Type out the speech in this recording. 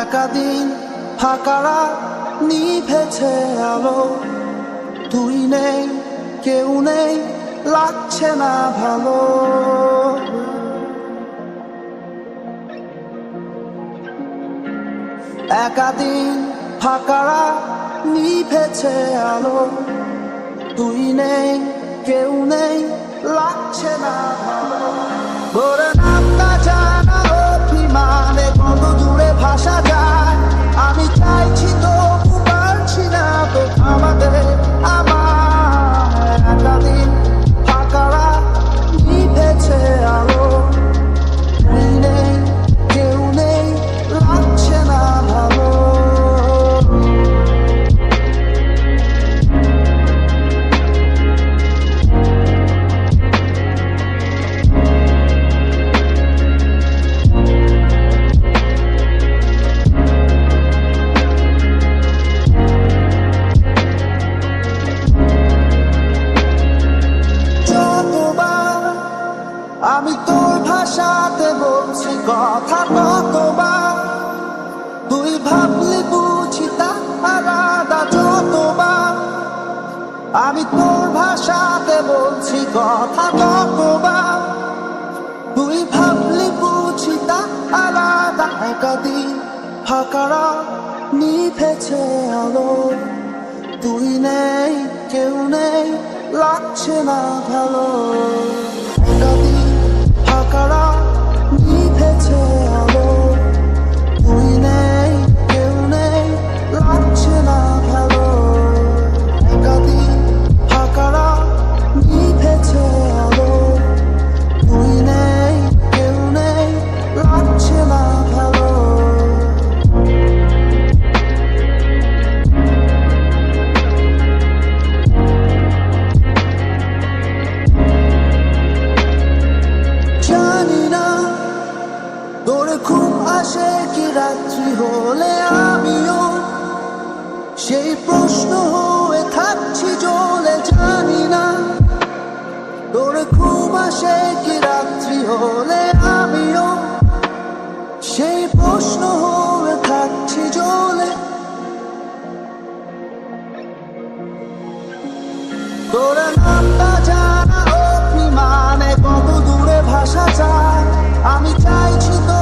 একাদিন ফাঁকারা নিভেছে আলো, তুই নেই কেউ নেই লাগছে না ভালো। একাদিন ফাঁকারা নিভেছে আলো, তুই নেই কেউ নেই লাগছে না ভালো। ভোরে নামটা জানা অভিমানে কত দূরে ভাষা যায়, আমি চাইছি তো পারছি না তো আমাদের আমার। একাদিন ফাঁকারা নিভেছে আলো, তুই নেই কেউ নেই লাগছে না ভালো। আমি তোর ভাষাতে বলছি কথা, কতবার তুই ভাবলি বুঝি তা আলাদা। যতবার আমি তোর ভাষাতে বলছি কথা, কতবার তুই ভাবলি বুঝি তা আলাদা। একাদিন ফাঁকারা নিভেছে আলো, তুই নেই কেউ নেই লাগছে না ভালো। একাদিন ফাঁকারা নিভেছে আলো, তুই নেই কেউ নেই লাগছে না ভালো। একাদিন ফাঁকারা নিভেছে আলো, তুই নেই কেউ নেই লাগছে না ভালো। তোরে ঘুম আসে কি রাত্রি হলে, আমিও সেই প্রশ্ন হয়ে থাকছি জ্বলে। জানি না তোরে ঘুম আসে কি রাত্রি হলে, আমিও সেই প্রশ্ন হয়ে থাকছি জ্বলে। তোরে নামটা জানা অভিমানে কত দূরে ভাষা যায়, আমি চাইছি তো